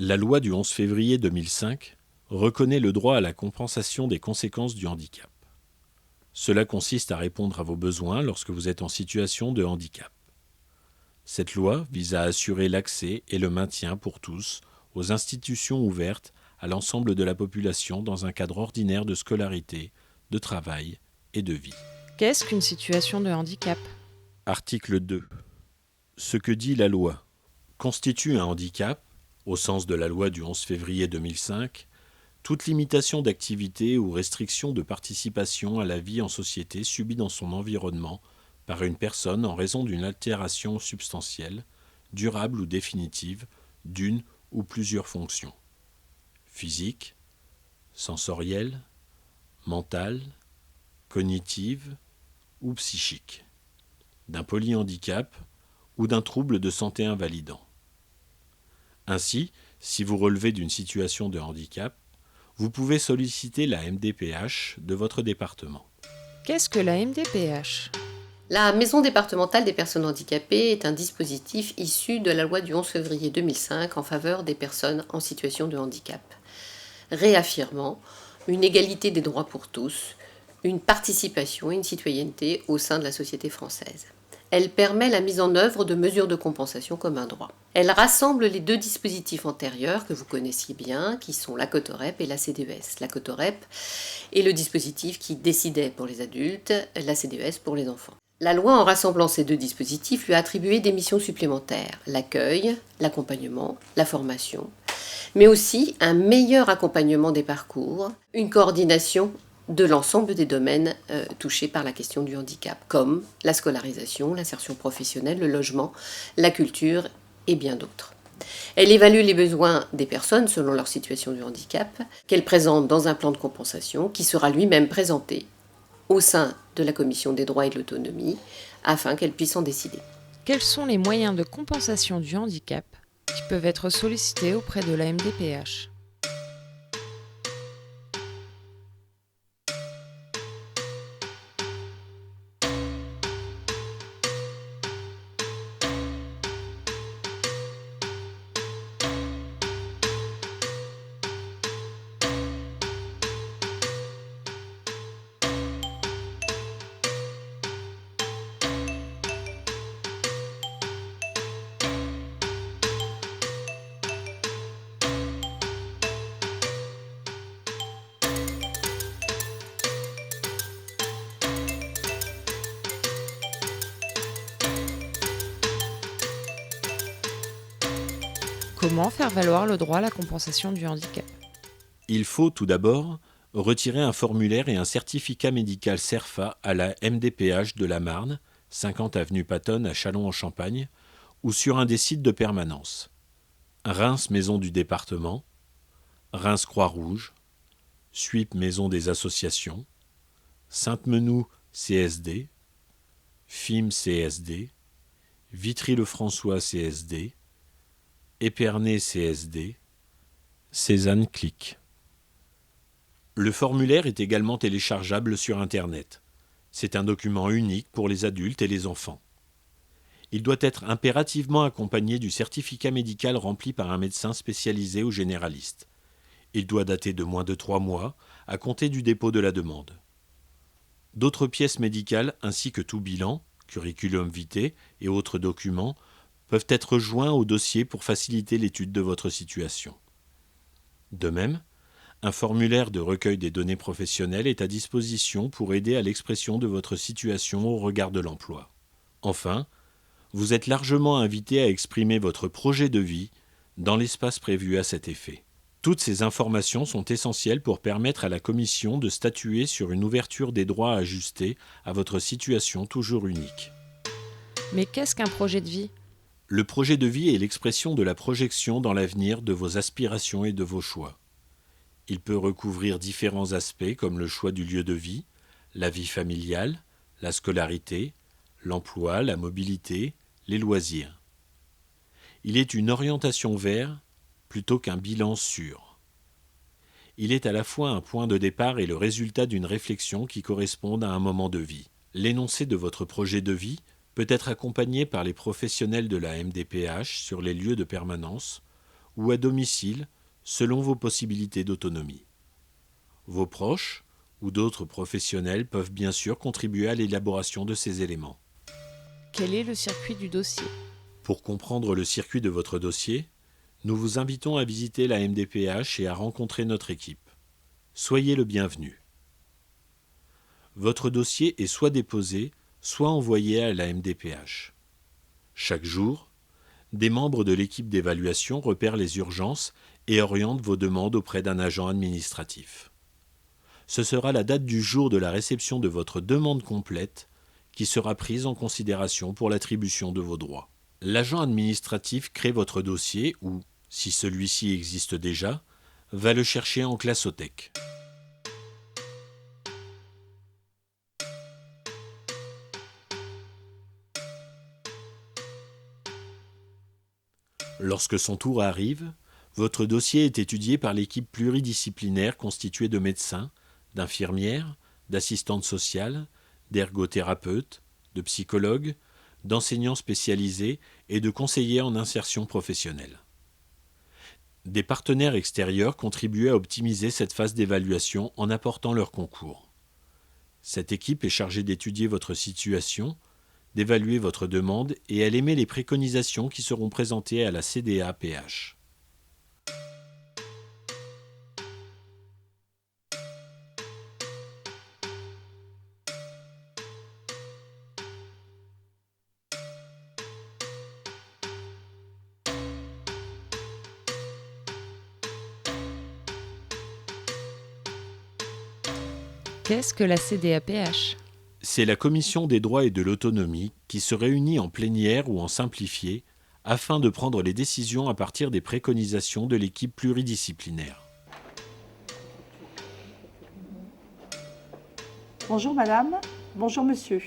La loi du 11 février 2005 reconnaît le droit à la compensation des conséquences du handicap. Cela consiste à répondre à vos besoins lorsque vous êtes en situation de handicap. Cette loi vise à assurer l'accès et le maintien pour tous aux institutions ouvertes à l'ensemble de la population dans un cadre ordinaire de scolarité, de travail et de vie. Qu'est-ce qu'une situation de handicap ? Article 2. Ce que dit la loi constitue un handicap, au sens de la loi du 11 février 2005, toute limitation d'activité ou restriction de participation à la vie en société subie dans son environnement par une personne en raison d'une altération substantielle, durable ou définitive, d'une ou plusieurs fonctions physique, sensorielle, mentale, cognitive ou psychique, d'un polyhandicap ou d'un trouble de santé invalidant. Ainsi, si vous relevez d'une situation de handicap, vous pouvez solliciter la MDPH de votre département. Qu'est-ce que la MDPH ? La Maison départementale des personnes handicapées est un dispositif issu de la loi du 11 février 2005 en faveur des personnes en situation de handicap, réaffirmant une égalité des droits pour tous, une participation et une citoyenneté au sein de la société française. Elle permet la mise en œuvre de mesures de compensation comme un droit. Elle rassemble les deux dispositifs antérieurs que vous connaissiez bien, qui sont la Cotorep et la CDES. La Cotorep est le dispositif qui décidait pour les adultes, la CDES pour les enfants. La loi, en rassemblant ces deux dispositifs, lui a attribué des missions supplémentaires, l'accueil, l'accompagnement, la formation, mais aussi un meilleur accompagnement des parcours, une coordination de l'ensemble des domaines touchés par la question du handicap, comme la scolarisation, l'insertion professionnelle, le logement, la culture et bien d'autres. Elle évalue les besoins des personnes selon leur situation de handicap, qu'elle présente dans un plan de compensation qui sera lui-même présenté au sein de la Commission des droits et de l'autonomie, afin qu'elle puisse en décider. Quels sont les moyens de compensation du handicap qui peuvent être sollicités auprès de la MDPH ? Comment faire valoir le droit à la compensation du handicap ? Il faut tout d'abord retirer un formulaire et un certificat médical CERFA à la MDPH de la Marne, 50 avenue Pattonne à Châlons-en-Champagne, ou sur un des sites de permanence. Reims Maison du département, Reims Croix-Rouge, Suippes Maison des associations, Sainte-Menou CSD, FIM CSD, Vitry-le-François CSD, Épernay CSD, Cézanne Clic. Le formulaire est également téléchargeable sur Internet. C'est un document unique pour les adultes et les enfants. Il doit être impérativement accompagné du certificat médical rempli par un médecin spécialisé ou généraliste. Il doit dater de moins de 3 mois à compter du dépôt de la demande. D'autres pièces médicales ainsi que tout bilan, curriculum vitae et autres documents peuvent être joints au dossier pour faciliter l'étude de votre situation. De même, un formulaire de recueil des données professionnelles est à disposition pour aider à l'expression de votre situation au regard de l'emploi. Enfin, vous êtes largement invité à exprimer votre projet de vie dans l'espace prévu à cet effet. Toutes ces informations sont essentielles pour permettre à la Commission de statuer sur une ouverture des droits ajustés à votre situation toujours unique. Mais qu'est-ce qu'un projet de vie ? Le projet de vie est l'expression de la projection dans l'avenir de vos aspirations et de vos choix. Il peut recouvrir différents aspects comme le choix du lieu de vie, la vie familiale, la scolarité, l'emploi, la mobilité, les loisirs. Il est une orientation vers plutôt qu'un bilan sur. Il est à la fois un point de départ et le résultat d'une réflexion qui corresponde à un moment de vie. L'énoncé de votre projet de vie peut être accompagné par les professionnels de la MDPH sur les lieux de permanence ou à domicile, selon vos possibilités d'autonomie. Vos proches ou d'autres professionnels peuvent bien sûr contribuer à l'élaboration de ces éléments. Quel est le circuit du dossier ? Pour comprendre le circuit de votre dossier, nous vous invitons à visiter la MDPH et à rencontrer notre équipe. Soyez le bienvenu. Votre dossier est soit déposé, soit envoyé à la MDPH. Chaque jour, des membres de l'équipe d'évaluation repèrent les urgences et orientent vos demandes auprès d'un agent administratif. Ce sera la date du jour de la réception de votre demande complète qui sera prise en considération pour l'attribution de vos droits. L'agent administratif crée votre dossier ou, si celui-ci existe déjà, va le chercher en classothèque. Lorsque son tour arrive, votre dossier est étudié par l'équipe pluridisciplinaire constituée de médecins, d'infirmières, d'assistantes sociales, d'ergothérapeutes, de psychologues, d'enseignants spécialisés et de conseillers en insertion professionnelle. Des partenaires extérieurs contribuent à optimiser cette phase d'évaluation en apportant leur concours. Cette équipe est chargée d'étudier votre situation, d'évaluer votre demande et elle émet les préconisations qui seront présentées à la CDAPH. Qu'est-ce que la CDAPH ? C'est la Commission des droits et de l'autonomie qui se réunit en plénière ou en simplifié afin de prendre les décisions à partir des préconisations de l'équipe pluridisciplinaire. Bonjour madame, bonjour monsieur.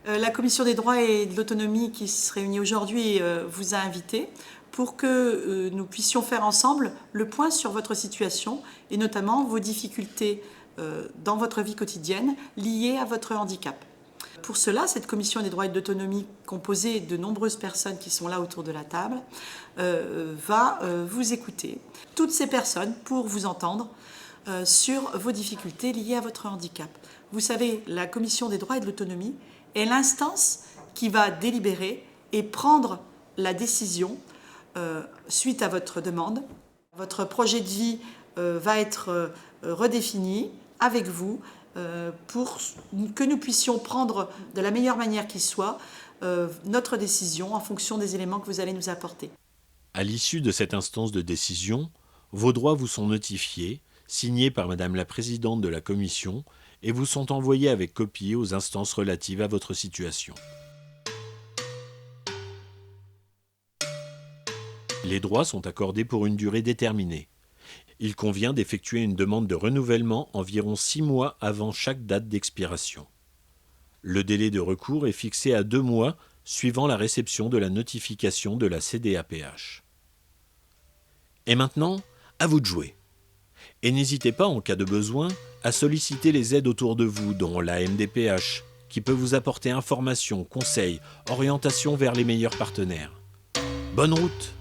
La Commission des droits et de l'autonomie qui se réunit aujourd'hui vous a invité pour que nous puissions faire ensemble le point sur votre situation et notamment vos difficultés dans votre vie quotidienne liées à votre handicap. Pour cela, cette Commission des droits et de l'autonomie, composée de nombreuses personnes qui sont là autour de la table, va vous écouter. Toutes ces personnes pour vous entendre sur vos difficultés liées à votre handicap. Vous savez, la Commission des droits et de l'autonomie est l'instance qui va délibérer et prendre la décision suite à votre demande. Votre projet de vie va être redéfini avec vous pour que nous puissions prendre de la meilleure manière qui soit notre décision en fonction des éléments que vous allez nous apporter. À l'issue de cette instance de décision, vos droits vous sont notifiés, signés par Madame la Présidente de la Commission, et vous sont envoyés avec copie aux instances relatives à votre situation. Les droits sont accordés pour une durée déterminée. Il convient d'effectuer une demande de renouvellement environ 6 mois avant chaque date d'expiration. Le délai de recours est fixé à 2 mois suivant la réception de la notification de la CDAPH. Et maintenant, à vous de jouer. Et n'hésitez pas, en cas de besoin, à solliciter les aides autour de vous, dont la MDPH, qui peut vous apporter informations, conseils, orientations vers les meilleurs partenaires. Bonne route!